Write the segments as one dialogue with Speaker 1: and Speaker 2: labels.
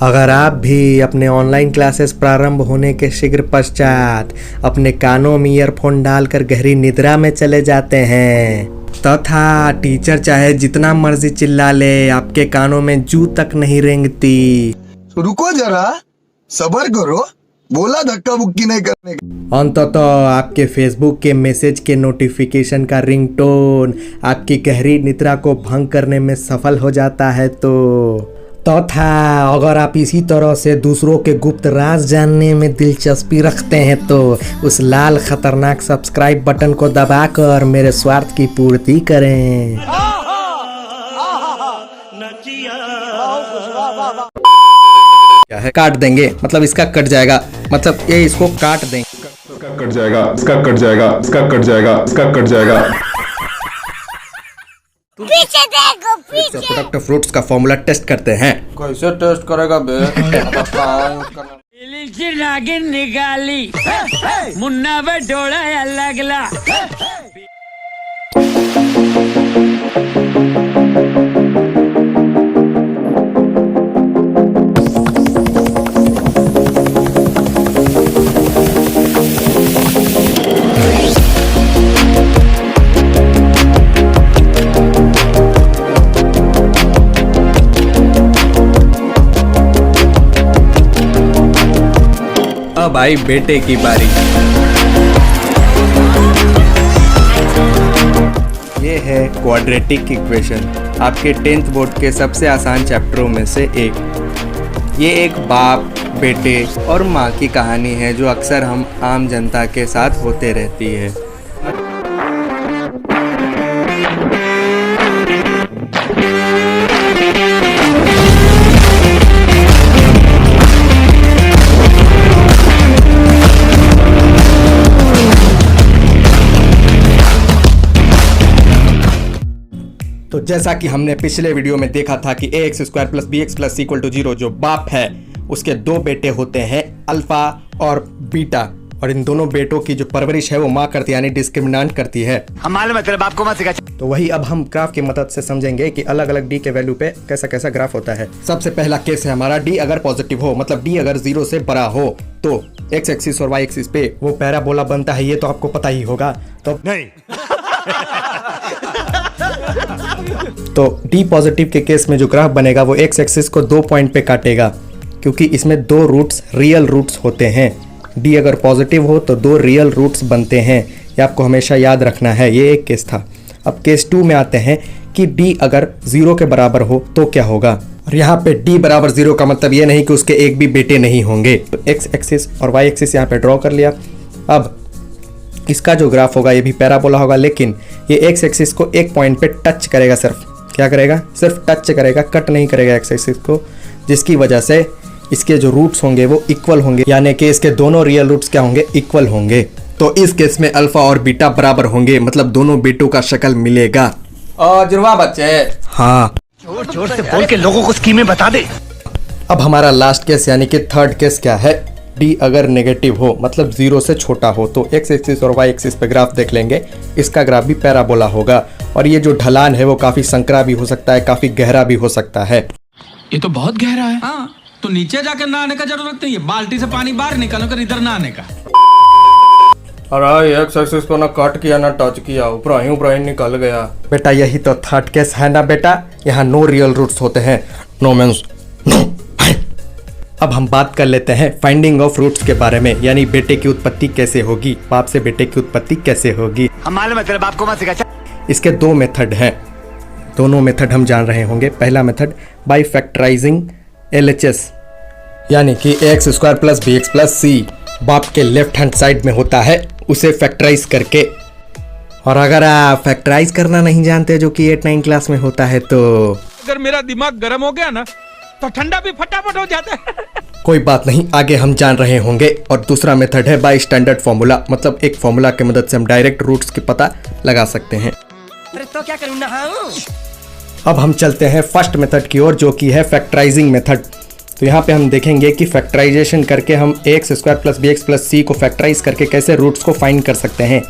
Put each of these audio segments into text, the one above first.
Speaker 1: अगर आप भी अपने ऑनलाइन क्लासेस प्रारंभ होने के शीघ्र पश्चात अपने कानों में ईयरफोन डालकर गहरी निद्रा में चले जाते हैं तथा टीचर चाहे जितना मर्जी चिल्ला ले आपके कानों में जू तक नहीं रेंगती।
Speaker 2: रुको जरा, सब्र करो, बोला धक्का बुक्की नहीं करने का।
Speaker 1: अंततः आपके फेसबुक के मैसेज के नोटिफिकेशन का रिंगटोन आपकी गहरी निद्रा को भंग करने में सफल हो जाता है। तथा अगर आप इसी तरह से दूसरों के गुप्त राज जानने में दिलचस्पी रखते हैं तो उस लाल खतरनाक सब्सक्राइब बटन को दबाकर मेरे स्वार्थ की पूर्ति करें। क्या है, काट देंगे मतलब इसका कट जाएगा, मतलब ये इसको काट देंगे,
Speaker 3: इसका कट जाएगा, इसका कट जाएगा, इसका कट जाएगा, इसका कट जाएगा।
Speaker 4: पीछे देखो, पीछे।
Speaker 1: प्रोडक्ट फ्रूट्स का फॉर्मूला टेस्ट करते हैं।
Speaker 5: कैसे टेस्ट करेगा बे?
Speaker 6: नागिन निकाली मुन्ना पे डोला लगला।
Speaker 1: अब आई बेटे की बारी। ये है क्वाड्रेटिक इक्वेशन, आपके 10th बोर्ड के सबसे आसान चैप्टरों में से एक। ये एक बाप, बेटे और माँ की कहानी है जो अक्सर हम आम जनता के साथ होते रहती है। तो जैसा कि हमने पिछले वीडियो में देखा था कि ax² + bx + c = 0 जो बाप है उसके दो बेटे होते हैं अल्फा और बीटा, और इन दोनों बेटों की जो परवरिश है वो माँ करती है यानी डिस्क्रिमिनेंट करती है।
Speaker 2: हमारे मतलब आपको मत सिखा।
Speaker 1: तो वही अब हम ग्राफ की मदद से समझेंगे कि अलग अलग डी के वैल्यू पे कैसा कैसा ग्राफ होता है। सबसे पहला केस है हमारा डी अगर पॉजिटिव हो, मतलब डी अगर 0 से बड़ा हो तो एक्स एक्सिस और वाई एक्सिस पे वो पैराबोला बनता है, ये तो आपको पता ही होगा। तो नहीं तो डी पॉजिटिव के केस में जो ग्राफ बनेगा वो एक्स एक्सिस को 2 पॉइंट पे काटेगा, क्योंकि इसमें 2 रूट्स रियल रूट्स होते हैं। डी अगर पॉजिटिव हो तो 2 रियल रूट्स बनते हैं, ये आपको हमेशा याद रखना है। ये एक केस था। अब केस 2 में आते हैं कि डी अगर 0 के बराबर हो तो क्या होगा। और यहाँ पे डी बराबर 0 का मतलब ये नहीं कि उसके एक भी बेटे नहीं होंगे। तो एक्स एक्सिस और वाई एक्सिस यहाँ पे ड्रॉ कर लिया। अब इसका जो ग्राफ होगा ये भी पैराबोला होगा, लेकिन ये एक्स एक्सिस को एक पॉइंट पे टच करेगा। सिर्फ क्या करेगा? सिर्फ टच करेगा, कट नहीं करेगा एक्स एक्सिस को, जिसकी वजह से इसके जो रूट्स होंगे वो इक्वल होंगे, यानी कि इसके दोनों रियल रूट्स क्या होंगे? इक्वल होंगे। तो इस केस में अल्फा और बीटा बराबर होंगे, मतलब दोनों बेटों का शक्ल मिलेगा।
Speaker 5: जुड़वा बच्चे।
Speaker 1: हाँ,
Speaker 2: जोर से बोल के लोगों को स्कीमें बता दे।
Speaker 1: अब हमारा लास्ट केस यानी कि थर्ड केस क्या है? डी अगर नेगेटिव हो, मतलब 0 से छोटा हो, तो एक्स एक्सिस और वाई एक्सिस पे ग्राफ देख लेंगे। इसका ग्राफ भी पैराबोला होगा, और ये जो ढलान है वो काफी संकरा भी हो सकता है, काफी गहरा भी हो सकता है।
Speaker 6: ये तो बहुत गहरा है। हाँ, तो नीचे जाकर नहाने का जरूरत नहीं है, बाल्टी से पानी बाहर निकालो कर इधर नहाने का।
Speaker 5: अरे एक्स एक्सिस को ना कट किया ना टच किया, ऊपर ही निकल गया।
Speaker 1: बेटा यही तो थर्ड केस है ना बेटा, यहाँ नो रियल रूट्स होते हैं। No means no. अब हम बात कर लेते हैं फाइंडिंग ऑफ रूट्स के बारे में, यानी बेटे की उत्पत्ति कैसे होगी, बाप से बेटे की उत्पत्ति कैसे होगी।
Speaker 2: हमारे मतलब आपको मत सिखा।
Speaker 1: इसके 2 मेथड हैं, दोनों मेथड हम जान रहे होंगे। पहला मेथड बाय फैक्टराइजिंग LHS, यानी कि ax² + bx + c बाप के लेफ्ट हैंड साइड में होता है, उसे फैक्टराइज करके। और अगर आप फैक्टराइज करना नहीं जानते, जो कि 8-9 क्लास में होता है, तो
Speaker 6: अगर मेरा दिमाग गर्म हो गया ना तो ठंडा भी फटाफट हो जाता है।
Speaker 1: कोई बात नहीं, आगे हम जान रहे होंगे। और दूसरा मेथड है बाय स्टैंडर्ड फॉर्मूला, मतलब एक फॉर्मूला की मदद से हम डायरेक्ट रूट्स की पता लगा सकते हैं।
Speaker 4: तो क्या करूं, नहाऊं?
Speaker 1: अब हम चलते हैं फर्स्ट मेथड की ओर, जो कि है फैक्टराइजिंग मेथड। तो यहाँ पे हम देखेंगे कि फैक्टराइजेशन करके हम ax² + bx + c को फैक्टराइज करके कैसे रूट्स को फाइंड कर सकते हैं।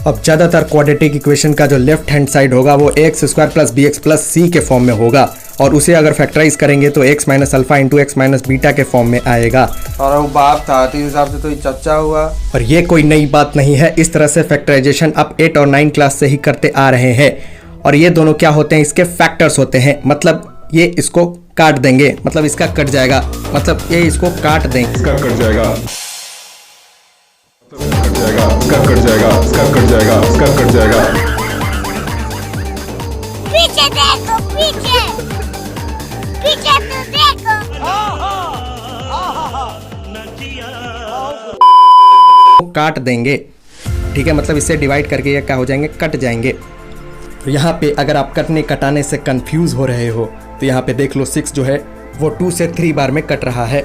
Speaker 1: अब ज़्यादातर क्वाड्रेटिक इक्वेशन का जो लेफ्ट हैंड साइड होगा वो X square plus B X plus C के फॉर्म में होगा, और उसे अगर फैक्टराइज करेंगे तो x minus alpha into x minus beta के फॉर्म में आएगा।
Speaker 5: और वो बाप था तो इस हिसाब से तो ये चच्चा हुआ।
Speaker 1: और ये कोई नई बात नहीं है, इस तरह से फैक्टराइजेशन आप 8 और 9 क्लास से ही करते आ रहे हैं। और ये दोनों क्या होते हैं, इसके फैक्टर्स होते हैं, मतलब ये इसको काट देंगे, मतलब इसका कट जाएगा, मतलब ये इसको काट देंगे,
Speaker 3: इसका कट जाएगा, इसका कट जाएगा, इसका कट जाएगा, इसका कट जाएगा।
Speaker 4: पीछे देखो पीछे, पीछे तो देखो।
Speaker 1: काट देंगे, ठीक है, मतलब इससे डिवाइड करके ये क्या हो जाएंगे, कट जाएंगे। तो यहाँ पे अगर आप कटने कटाने से कंफ्यूज हो रहे हो तो यहाँ पे देख लो 6 जो है वो 2 से 3 बार में कट रहा है,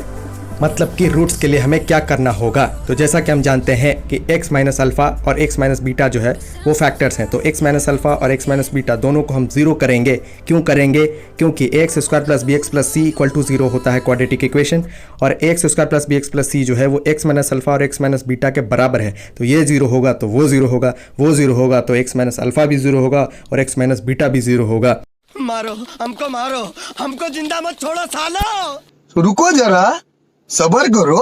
Speaker 1: मतलब कि रूट्स के लिए हमें क्या करना होगा। तो जैसा कि हम जानते हैं कि x माइनस अल्फ़ा और x माइनस बीटा जो है वो फैक्टर्स हैं, तो x माइनस अल्फ़ा और x माइनस बीटा दोनों को हम जीरो करेंगे। क्यों करेंगे, क्योंकि X square plus B X plus C equal to zero होता है क्वाड्रेटिक इक्वेशन, और X square plus B X plus C जो है वो x माइनस अल्फ़ा और x माइनस बीटा के बराबर है। तो ये जीरो होगा तो वो जीरो होगा, वो जीरो होगा तो x माइनस अल्फ़ा भी जीरो होगा और x माइनस बीटा भी जीरो होगा।
Speaker 4: मारो, हमको जिंदा मत छोड़ो सालो।
Speaker 2: तो रुको जरा, सबर करो।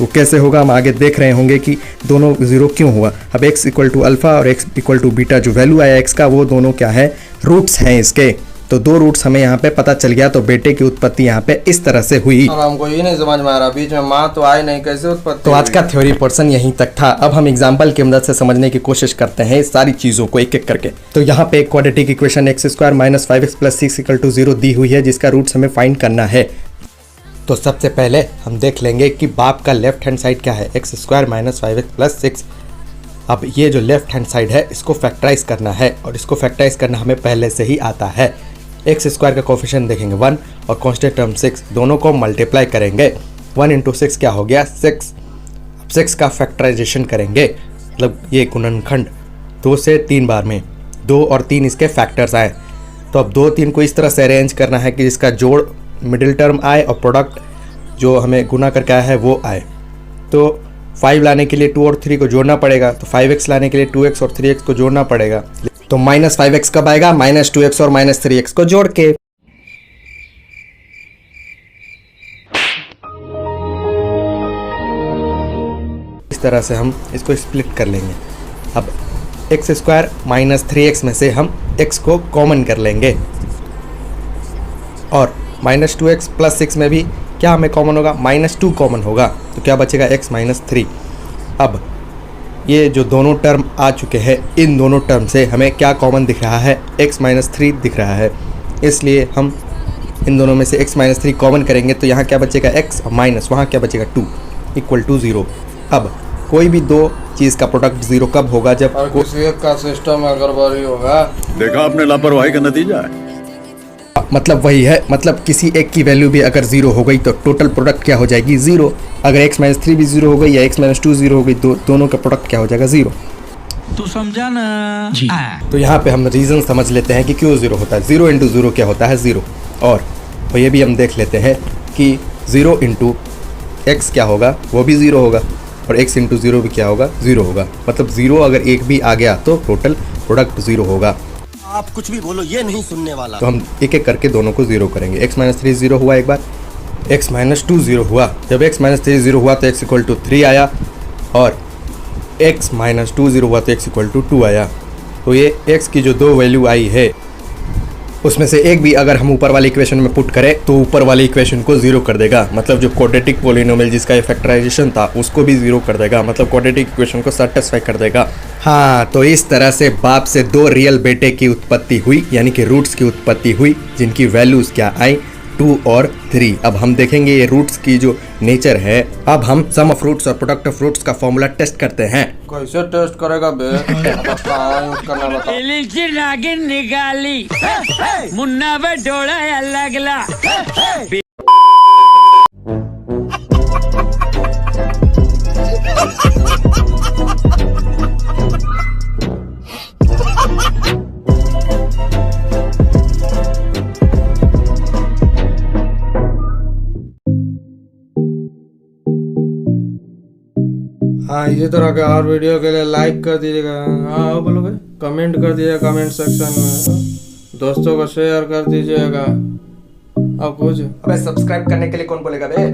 Speaker 1: वो कैसे होगा हम आगे देख रहे होंगे कि दोनों जीरो क्यों हुआ। अब x इक्वल टू अल्फा और x इक्वल टू बीटा जो वैल्यू आया x का वो दोनों क्या है, रूट्स हैं इसके। तो 2 रूट्स हमें यहाँ पे पता चल गया, तो बेटे की उत्पत्ति यहाँ पे इस तरह से हुई।
Speaker 5: अब हमको ये नहीं समझ में आ रहा, बीच में माँ तो आई नहीं, कैसे उत्पत्ति
Speaker 1: तो आज
Speaker 5: हुई?
Speaker 1: का थ्योरी पोर्शन यहीं तक था। अब हम एग्जाम्पल की मदद से समझने की कोशिश करते हैं इस सारी चीज़ों को एक एक करके। तो यहाँ पे एक quadratic equation x square minus 5x plus 6 equal to 0 दी हुई है, जिसका रूट्स हमें फाइंड करना है। तो सबसे पहले हम देख लेंगे कि बाप का लेफ्ट हैंड साइड क्या है, x square minus 5x plus 6। अब ये जो लेफ्ट हैंड साइड है इसको फैक्टराइज करना है, और इसको फैक्टराइज करना हमें पहले से ही आता है। एक्स स्क्वायर का कोफिशिएंट देखेंगे 1 और कांस्टेंट टर्म 6, दोनों को मल्टीप्लाई करेंगे। 1 इंटू 6 क्या हो गया, 6। अब 6 का फैक्टराइजेशन करेंगे, मतलब ये गुणनखंड 2 से 3 बार में 2 और 3 इसके फैक्टर्स आए। तो अब 2 3 को इस तरह से अरेंज करना है कि जिसका जोड़ मिडिल टर्म आए और प्रोडक्ट जो हमें गुना करके आया है वो आए। तो 5 लाने के लिए 2 और 3 को जोड़ना पड़ेगा, तो 5x लाने के लिए 2x और 3x को जोड़ना पड़ेगा। तो माइनस 5x कब आएगा, माइनस 2x और माइनस 3x को जोड़ के। इस तरह से हम इसको स्प्लिट कर लेंगे। अब एक्स स्क्वायर माइनस 3x में से हम x को कॉमन कर लेंगे, और माइनस 2x प्लस 6 में भी क्या हमें कॉमन होगा, माइनस 2 कॉमन होगा, तो क्या बचेगा x माइनस 3। अब ये जो दोनों टर्म आ चुके हैं, इन दोनों टर्म से हमें क्या कॉमन दिख रहा है, x माइनस 3 दिख रहा है, इसलिए हम इन दोनों में से x माइनस 3 कॉमन करेंगे। तो यहाँ क्या बचेगा x और माइनस वहाँ क्या बचेगा 2 इक्वल टू 0। अब कोई भी दो चीज़ का प्रोडक्ट 0 कब होगा, जब
Speaker 5: और किसी एक का सिस्टम में गड़बड़ी होगा।
Speaker 7: देखा आपने लापरवाही का नतीजा है।
Speaker 1: मतलब वही है, मतलब किसी एक की वैल्यू भी अगर 0 हो गई तो टोटल प्रोडक्ट क्या हो जाएगी 0। अगर x माइनस 3 भी 0 हो गई या x माइनस 2 0 हो गई, दोनों का प्रोडक्ट क्या हो जाएगा 0।
Speaker 6: तू समझा ना जी।
Speaker 1: तो यहाँ पे हम रीज़न समझ लेते हैं कि क्यों 0 होता है। 0 इंटू 0 क्या होता है 0, और ये भी हम देख लेते हैं कि 0 इंटू एक्स क्या होगा, वो भी 0 होगा, और x इंटू 0 भी क्या होगा 0 होगा। मतलब 0 अगर एक भी आ गया तो टोटल प्रोडक्ट 0 होगा।
Speaker 4: आप कुछ भी बोलो, ये नहीं सुनने वाला।
Speaker 1: तो हम एक एक करके दोनों को 0 करेंगे। x माइनस 3 0 हुआ एक बार, x माइनस 2 0 हुआ। जब x माइनस 3 0 हुआ तो x इक्वल टू 3 आया, और x माइनस 2 0 हुआ तो x इक्वल टू 2 आया। तो ये x की जो 2 वैल्यू आई है उसमें से एक भी अगर हम ऊपर वाली इक्वेशन में पुट करें तो ऊपर वाली इक्वेशन को 0 कर देगा। मतलब जो क्वाड्रेटिक पॉलिनोमियल जिसका ये फैक्टराइजेशन था उसको भी 0 कर देगा, मतलब क्वाड्रेटिक इक्वेशन को सेटिस्फाई कर देगा। हाँ, तो इस तरह से बाप से 2 रियल बेटे की उत्पत्ति हुई, यानी कि रूट्स की उत्पत्ति हुई, जिनकी वैल्यूज क्या आई 2 और 3। अब हम देखेंगे ये रूट्स की जो नेचर है। अब हम सम ऑफ रूट्स और प्रोडक्ट ऑफ रूट्स का फॉर्मूला टेस्ट करते हैं।
Speaker 5: कैसे टेस्ट करेगा बे? कहाँ यूज करना बता।
Speaker 8: नागिन निकाली मुन्ना पे डोड़ा लगला।
Speaker 5: हाँ इसी तरह के और वीडियो के लिए लाइक कर दीजिएगा। हाँ बोलो भाई, कमेंट कर दीजिएगा कमेंट सेक्शन में, दोस्तों को शेयर कर दीजिएगा। अब कुछ
Speaker 1: अबे सब्सक्राइब करने के लिए कौन बोलेगा बे?